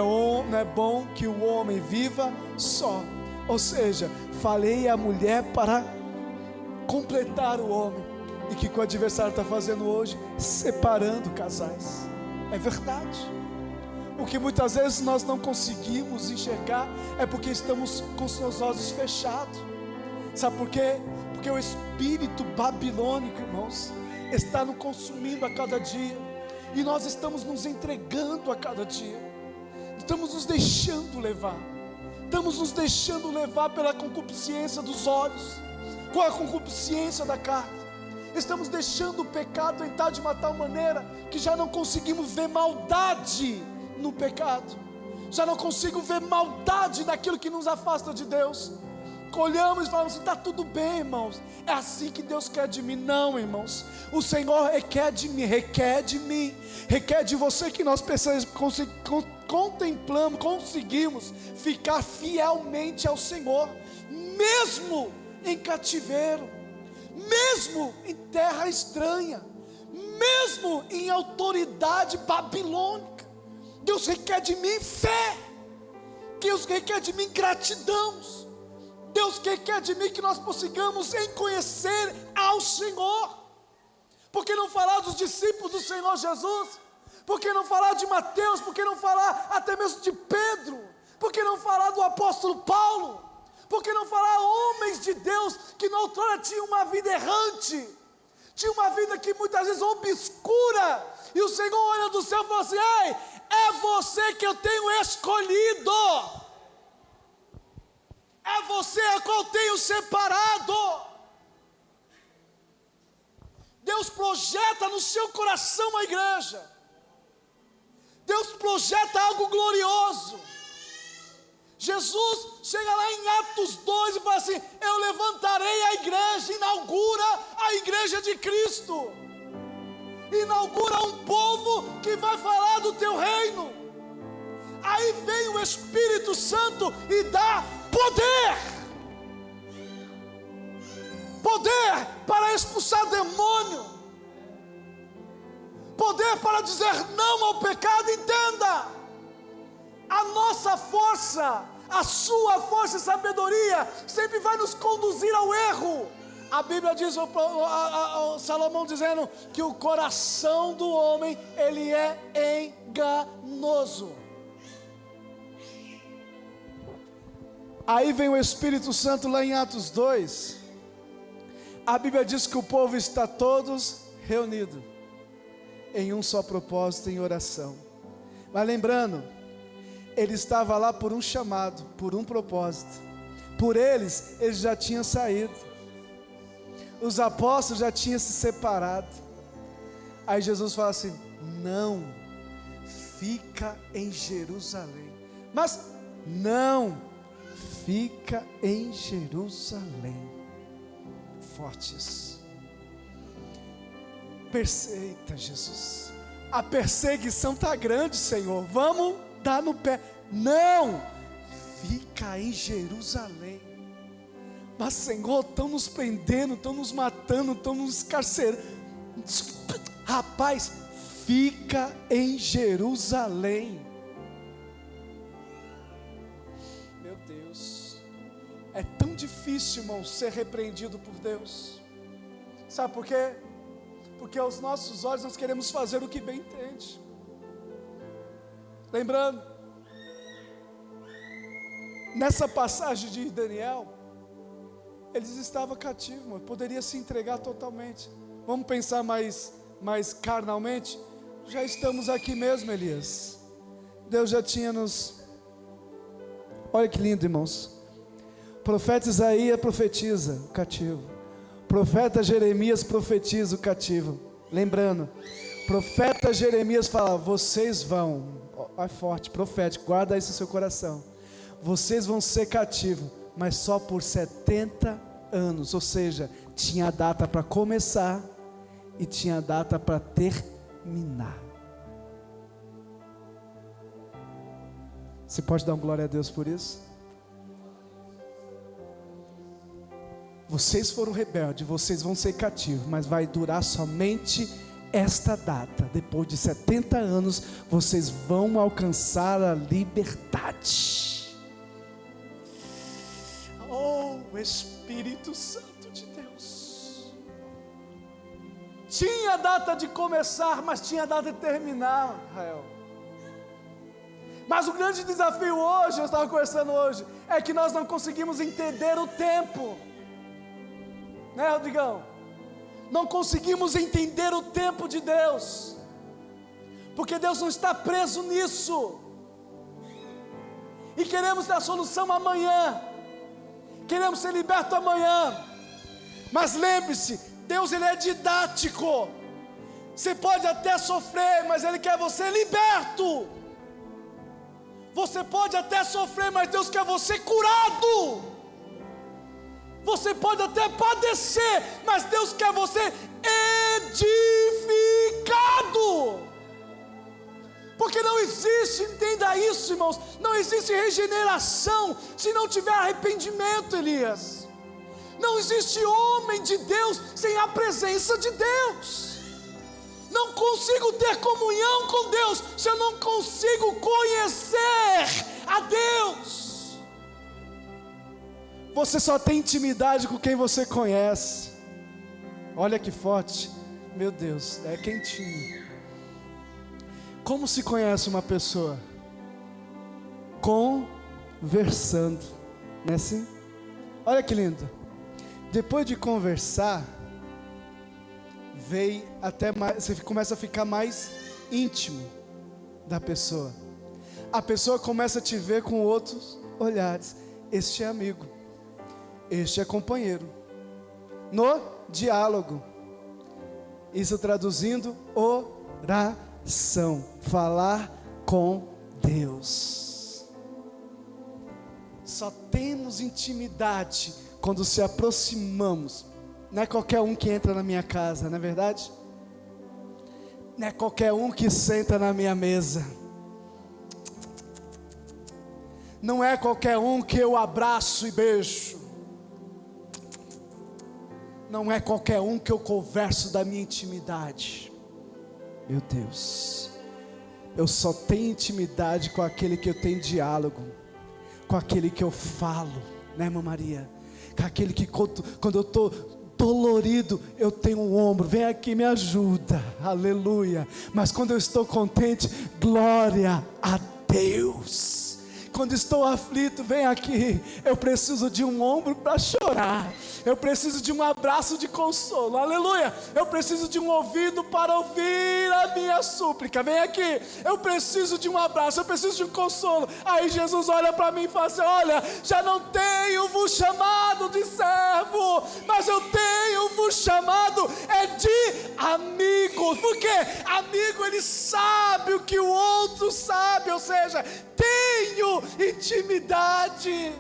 [SPEAKER 2] bom que o homem viva só. Ou seja, falei a mulher para completar o homem. E que o adversário está fazendo hoje? Separando casais. É verdade. O que muitas vezes nós não conseguimos enxergar é porque estamos com os nossos olhos fechados. Sabe por quê? Porque o espírito babilônico, irmãos, está nos consumindo a cada dia. E nós estamos nos entregando a cada dia. Estamos nos deixando levar. Estamos nos deixando levar pela concupiscência dos olhos, com a concupiscência da carne. Estamos deixando o pecado entrar de uma tal maneira que já não conseguimos ver maldade no pecado. Já não consigo ver maldade naquilo que nos afasta de Deus. Olhamos e falamos assim: está tudo bem, irmãos. É assim que Deus quer de mim. Não, irmãos. O Senhor requer de mim, requer de você que nós conseguimos ficar fielmente ao Senhor, mesmo em cativeiro, mesmo em terra estranha, mesmo em autoridade babilônica. Deus requer de mim fé. Deus requer de mim gratidão. Deus requer de mim que nós possamos em conhecer ao Senhor. Por que não falar dos discípulos do Senhor Jesus? Por que não falar de Mateus? Por que não falar até mesmo de Pedro? Por que não falar do apóstolo Paulo? Por que não falar homens de Deus que na outrora tinham uma vida errante, tinha uma vida que muitas vezes obscura, e o Senhor olha do céu e fala assim: ei, é você que eu tenho escolhido, é você a qual eu tenho separado. Deus projeta no seu coração a igreja. Deus projeta algo glorioso. Jesus chega lá em Atos 2 e fala assim: eu levantarei a igreja, inaugura a igreja de Cristo, inaugura um povo que vai falar do teu reino. Aí vem o Espírito Santo e dá poder para expulsar demônio, poder para dizer não ao pecado. Entenda, a nossa força, a sua força e sabedoria sempre vai nos conduzir ao erro. A Bíblia diz, Salomão dizendo que o coração do homem, ele é enganoso. Aí vem o Espírito Santo lá em Atos 2. A Bíblia diz que o povo está todos reunido em um só propósito, em oração. Mas lembrando, ele estava lá por um chamado, por um propósito. Por eles, ele já tinha saído. Os apóstolos já tinham se separado. Aí Jesus fala assim: não, fica em Jerusalém. Mas não, fica em Jerusalém. Fortes. Eita, Jesus, a perseguição está grande, Senhor, vamos dar no pé. Não, fica em Jerusalém. Mas, Senhor, estão nos prendendo, estão nos matando, estão nos carcerando. Rapaz, fica em Jerusalém. Meu Deus, é tão difícil, irmão, ser repreendido por Deus. Sabe por quê? Porque aos nossos olhos nós queremos fazer o que bem entende. Lembrando, nessa passagem de Daniel, eles estavam cativos, irmão, poderia se entregar totalmente. Vamos pensar mais carnalmente. Já estamos aqui mesmo, Elias. Deus já tinha nos... Olha que lindo, irmãos. O profeta Isaías profetiza o cativo. Profeta Jeremias profetiza o cativo. Lembrando, profeta Jeremias fala: vocês vão, é forte, profético, guarda isso no seu coração. Vocês vão ser cativos, mas só por 70 anos. Ou seja, tinha data para começar e tinha data para terminar. Você pode dar uma glória a Deus por isso? Vocês foram rebeldes, vocês vão ser cativos, mas vai durar somente esta data. Depois de 70 anos, vocês vão alcançar a liberdade. Oh, Espírito Santo de Deus. Tinha data de começar, mas tinha data de terminar, Israel. Mas o grande desafio hoje, eu estava conversando hoje, é que nós não conseguimos entender o tempo. Né, Rodrigão? Não conseguimos entender o tempo de Deus, porque Deus não está preso nisso, e queremos ter a solução amanhã, queremos ser libertos amanhã. Mas lembre-se, Deus ele é didático. Você pode até sofrer, mas Ele quer você liberto. Você pode até sofrer, mas Deus quer você curado. Você pode até padecer, mas Deus quer você edificado. Porque não existe, entenda isso, irmãos, não existe regeneração se não tiver arrependimento, Elias. Não existe homem de Deus sem a presença de Deus. Não consigo ter comunhão com Deus se eu não consigo conhecer a Deus. Você só tem intimidade com quem você conhece. Olha que forte. Meu Deus, é quentinho. Como se conhece uma pessoa? Conversando. Não é assim? Olha que lindo. Depois de conversar, vem até mais, você começa a ficar mais íntimo da pessoa. A pessoa começa a te ver com outros olhares. Este é amigo, este é companheiro. No diálogo, isso traduzindo, oração, falar com Deus. Só temos intimidade quando se aproximamos. Não é qualquer um que entra na minha casa, não é verdade? Não é qualquer um que senta na minha mesa. Não é qualquer um que eu abraço e beijo. Não é qualquer um que eu converso da minha intimidade. Meu Deus, eu só tenho intimidade com aquele que eu tenho diálogo, com aquele que eu falo, né, irmã Maria? Com aquele que quando eu estou dolorido, eu tenho um ombro, vem aqui, me ajuda, aleluia. Mas quando eu estou contente, glória a Deus. quando estou aflito, vem aqui. Eu preciso de um ombro para chorar. Eu preciso de um abraço de consolo. Aleluia. Eu preciso de um ouvido para ouvir a minha súplica. Vem aqui. Eu preciso de um abraço. Eu preciso de um consolo. Aí Jesus olha para mim e fala assim: olha, já não tenho-vos chamado de servo, mas eu tenho-vos chamado de amigos. Porque amigo, ele sabe o que o outro sabe. Ou seja, tenho intimidade.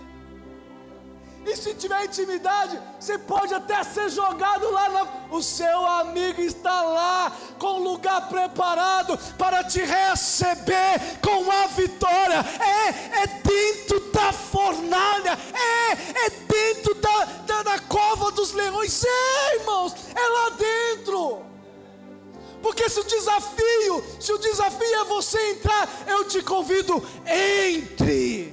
[SPEAKER 2] E se tiver intimidade, você pode até ser jogado lá. O seu amigo está lá, com lugar preparado para te receber com a vitória. É dentro da fornalha, é dentro da cova dos leões. Irmãos, é lá dentro. Porque se o desafio é você entrar, eu te convido, entre,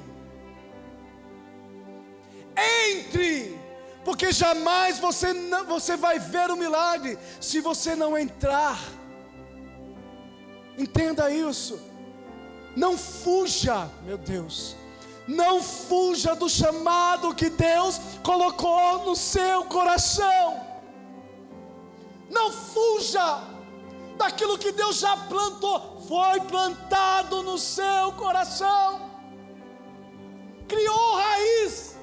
[SPEAKER 2] porque jamais você vai ver o milagre se você não entrar. Entenda isso. Não fuja, meu Deus, não fuja do chamado que Deus colocou no seu coração. Não fuja daquilo que Deus já plantou. Foi plantado no seu coração, criou raiz.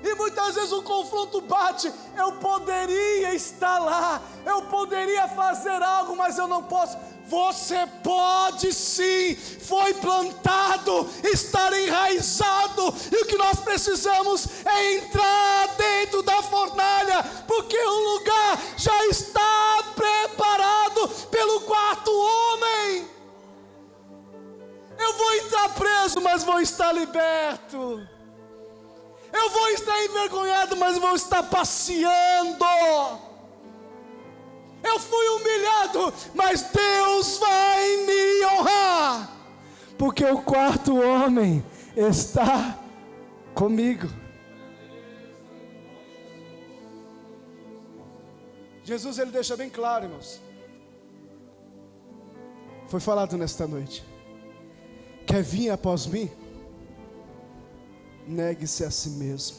[SPEAKER 2] E muitas vezes o confronto bate. Eu poderia estar lá, eu poderia fazer algo, mas eu não posso. Você pode sim, foi plantado, estar enraizado. E o que nós precisamos é entrar dentro da fornalha, porque o lugar já está preparado pelo quarto homem. Eu vou entrar preso, mas vou estar liberto. Eu vou estar envergonhado, mas vou estar passeando. Eu fui humilhado, mas Deus vai me honrar, porque o quarto homem está comigo. Jesus, ele deixa bem claro, irmãos. Foi falado nesta noite: quer vir após mim? Negue-se a si mesmo,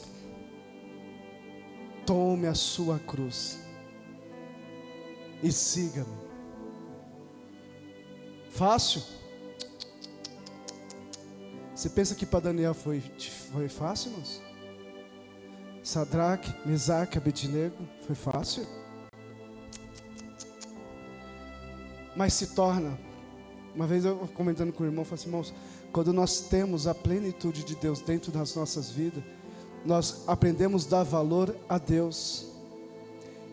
[SPEAKER 2] tome a sua cruz e siga-me. Fácil? Você pensa que para Daniel foi fácil, irmãos? Sadraque, Mesaque, Abednego, foi fácil? Mas se torna. Uma vez eu comentando com o irmão, falei assim: irmãos, quando nós temos a plenitude de Deus dentro das nossas vidas, nós aprendemos a dar valor a Deus.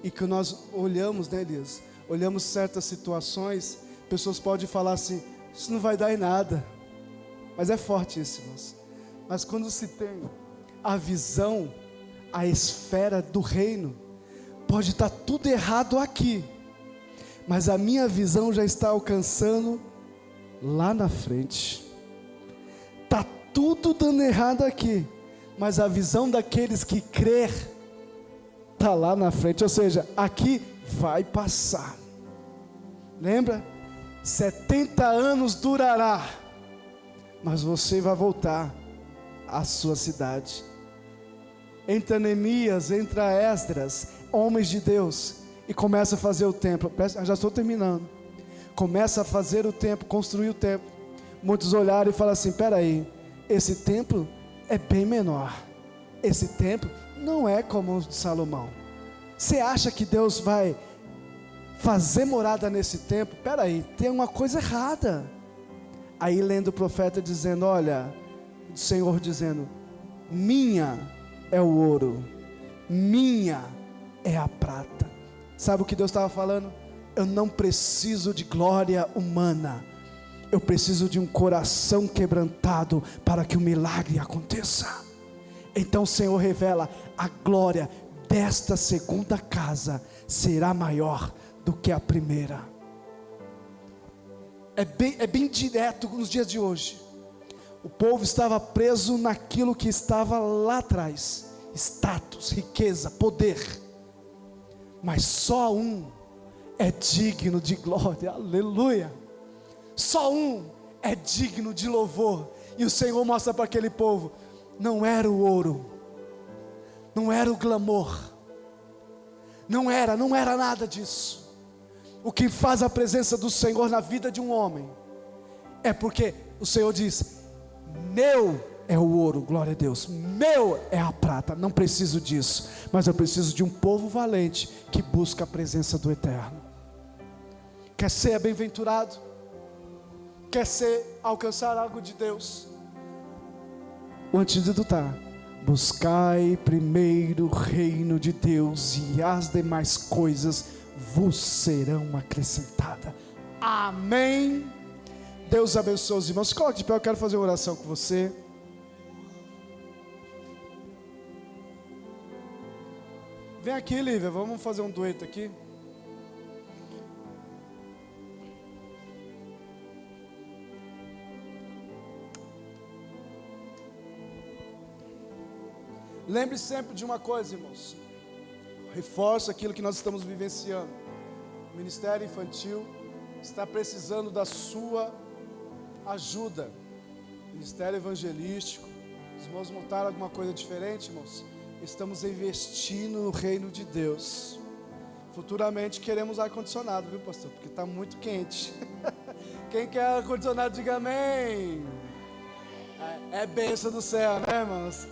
[SPEAKER 2] E que nós olhamos, né, Elias? Olhamos certas situações, pessoas podem falar assim: isso não vai dar em nada. Mas é forte isso, irmãos. Mas quando se tem a visão, a esfera do reino, pode estar tudo errado aqui, mas a minha visão já está alcançando lá na frente. Está tudo dando errado aqui, mas a visão daqueles que crer está lá na frente. Ou seja, aqui vai passar. Lembra? 70 anos durará, mas você vai voltar à sua cidade. Entra Neemias, entra Esdras, homens de Deus, e começa a fazer o templo. Já estou terminando. Começa a fazer o templo, construir o templo. Muitos olharam e falaram assim: espera aí, esse templo é bem menor. Esse templo não é como o de Salomão. Você acha que Deus vai fazer morada nesse templo? Espera aí, tem uma coisa errada. Aí lendo o profeta dizendo: olha, o Senhor dizendo: minha é o ouro, minha é a prata. Sabe o que Deus estava falando? Eu não preciso de glória humana, eu preciso de um coração quebrantado para que o milagre aconteça. Então o Senhor revela: a glória desta segunda casa será maior do que a primeira. É bem direto nos dias de hoje. O povo estava preso naquilo que estava lá atrás: status, riqueza, poder. Mas só um é digno de glória, aleluia. Só um é digno de louvor. E o Senhor mostra para aquele povo: não era o ouro, não era o glamour, não era nada disso. O que faz a presença do Senhor na vida de um homem é porque o Senhor diz: meu é o ouro, glória a Deus, meu é a prata, não preciso disso, mas eu preciso de um povo valente que busca a presença do Eterno. Quer ser bem-aventurado? Quer alcançar algo de Deus? O antídoto está: buscai primeiro o reino de Deus, e as demais coisas vos serão acrescentadas. Amém. Deus abençoe os irmãos. Coloque de pé, eu quero fazer uma oração com você. Vem aqui, Lívia, vamos fazer um dueto aqui. Lembre sempre de uma coisa, irmãos. Reforço aquilo que nós estamos vivenciando. O Ministério Infantil está precisando da sua ajuda. Ministério Evangelístico. Os irmãos montaram alguma coisa diferente, irmãos? Estamos investindo no reino de Deus. Futuramente queremos ar-condicionado, viu, pastor? Porque está muito quente. Quem quer ar-condicionado, diga amém. É bênção do céu, né, irmãos?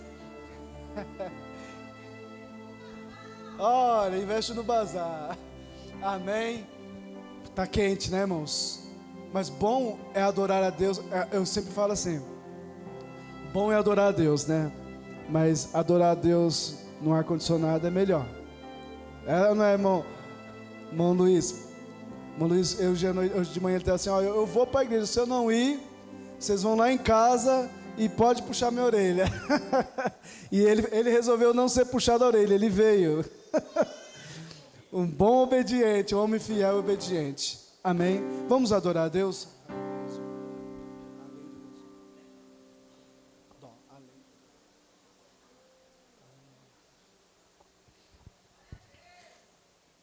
[SPEAKER 2] Olha, investe no bazar. Amém. Está quente, né, irmãos? Mas bom é adorar a Deus. Eu sempre falo assim: bom é adorar a Deus, né? Mas adorar a Deus no ar-condicionado é melhor. Não é, irmão? Irmão Luiz. Irmão Luiz, hoje de manhã ele está assim: ó, eu vou para a igreja. Se eu não ir, vocês vão lá em casa e pode puxar minha orelha. E ele resolveu não ser puxado a orelha, ele veio. Um bom obediente, um homem fiel e obediente. Amém? Vamos adorar a Deus?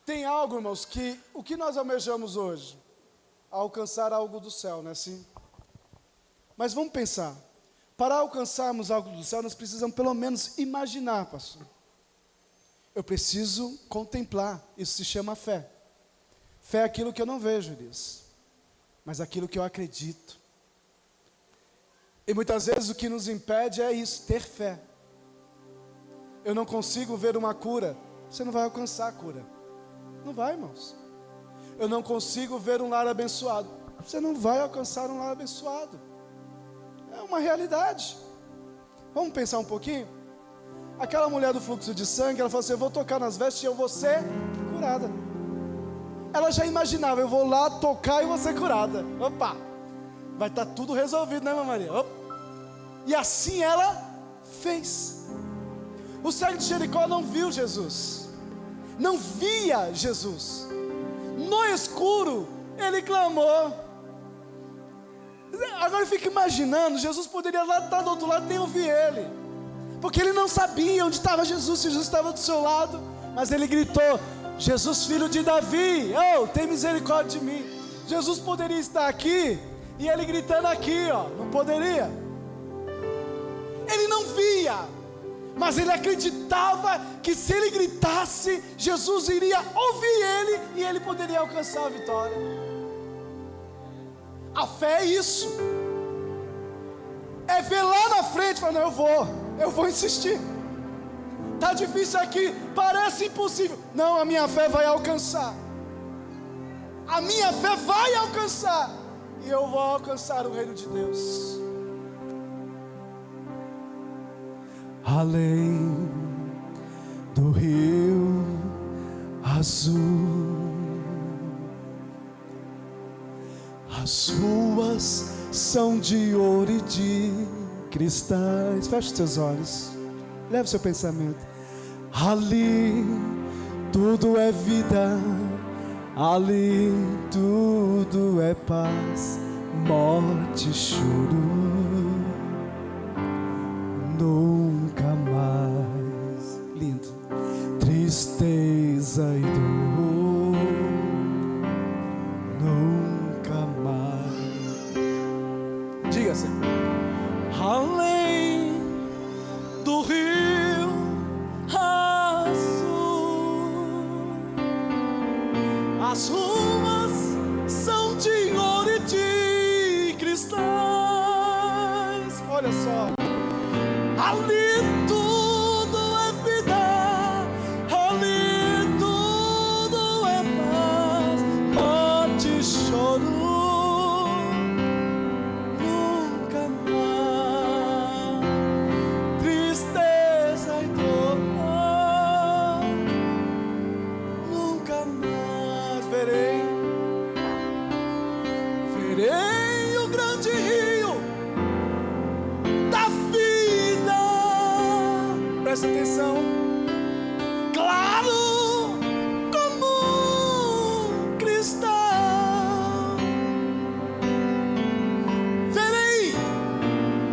[SPEAKER 2] Tem algo, irmãos, que o que nós almejamos hoje? Alcançar algo do céu, não é assim? Mas vamos pensar. Para alcançarmos algo do céu, nós precisamos pelo menos imaginar, pastor. Eu preciso contemplar. Isso se chama fé. Fé é aquilo que eu não vejo, Elias, mas aquilo que eu acredito. E muitas vezes o que nos impede é isso, ter fé. Eu não consigo ver uma cura. Você não vai alcançar a cura. Não vai, irmãos. Eu não consigo ver um lar abençoado. Você não vai alcançar um lar abençoado. É uma realidade. Vamos pensar um pouquinho? Aquela mulher do fluxo de sangue, ela falou assim: eu vou tocar nas vestes e eu vou ser curada. Ela já imaginava: eu vou lá tocar e vou ser curada. Opa, vai estar tudo resolvido, né, Maria? Opa. E assim ela fez. O cego de Jericó não viu Jesus, não via Jesus. No escuro ele clamou. Agora eu fico imaginando: Jesus poderia lá estar do outro lado, nem ouvir ele, porque ele não sabia onde estava Jesus, se Jesus estava do seu lado. Mas ele gritou: Jesus, filho de Davi, tem misericórdia de mim. Jesus poderia estar aqui e ele gritando aqui, não poderia? Ele não via, mas ele acreditava que se ele gritasse, Jesus iria ouvir ele e ele poderia alcançar a vitória. A fé é isso. É ver lá na frente e falar: não, eu vou insistir. Está difícil aqui, parece impossível. Não, a minha fé vai alcançar. A minha fé vai alcançar. E eu vou alcançar o reino de Deus. Além do rio azul, as ruas são de ouro e de cristais. Feche seus olhos, leve seu pensamento. Ali tudo é vida, ali tudo é paz, morte e choro nunca mais. Lindo. Tristeza e dor nunca mais. Diga assim: choro. Nunca mais tristeza e dor. Nunca mais verei o grande rio da vida. Presta atenção. Claro como um cristal. Verei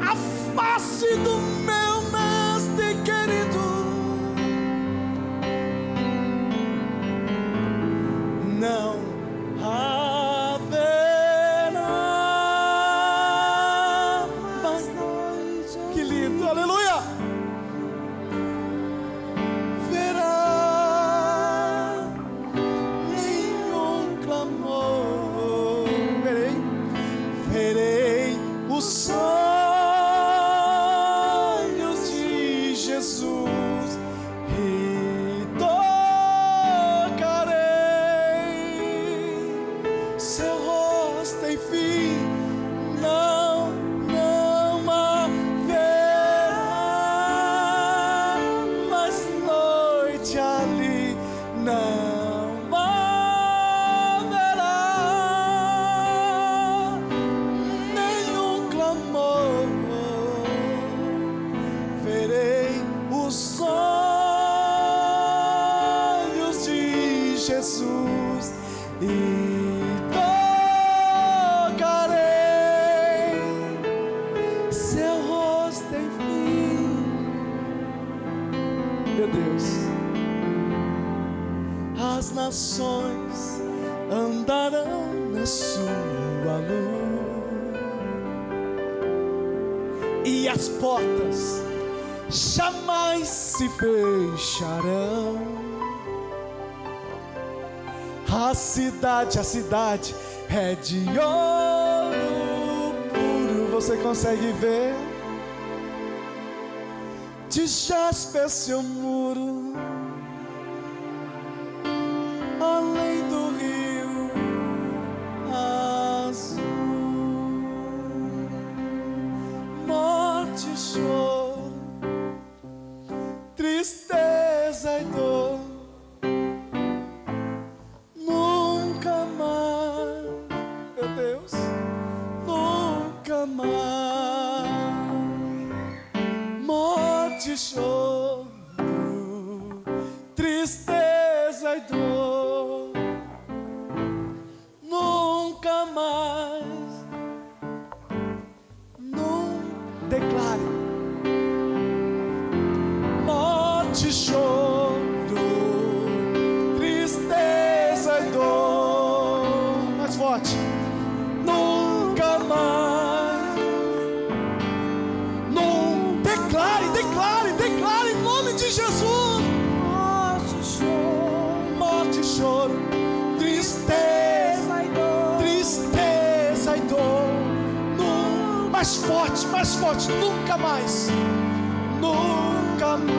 [SPEAKER 2] a face do meu mestre querido. Não haverá mais noite. Que lindo, aleluia! Verá nenhum clamor. Verei os sonhos de Jesus e tocarei seu rosto, enfim, não haverá mais noite ali, não haverá nenhum clamor. Verei os sonhos de Jesus e tocarei seu rosto, enfim. Meu Deus, as nações andarão na sua luz e as portas jamais se fecharão. A cidade é de ouro puro. Você consegue ver? De jaspe seu muro, além do rio azul. Morte, choro, tristeza e dor. Nunca mais, meu Deus, nunca mais. Morte, choro, tristeza e dor. Nunca mais. Declare. Morte, choro, tristeza e dor. Mais forte. Nunca mais. Não. Declare em nome de Jesus. Morte, choro, tristeza e dor. Mais forte, nunca mais. Nunca mais.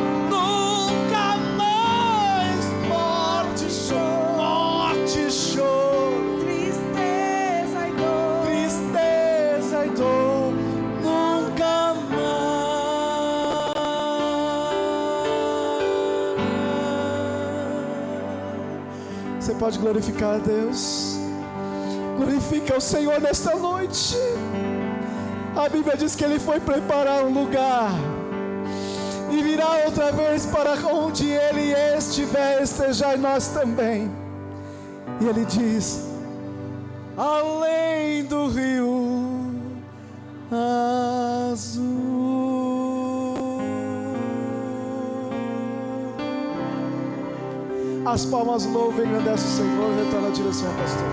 [SPEAKER 2] Morte, choro, tristeza e dor. Nunca mais. Você pode glorificar a Deus. Glorifica o Senhor nesta noite. A Bíblia diz que Ele foi preparar um lugar e virá outra vez para onde Ele estiver, estejai nós também. E Ele diz: além do rio azul. As palmas louvam e engrandecem o Senhor. Retorna a direção, pastor.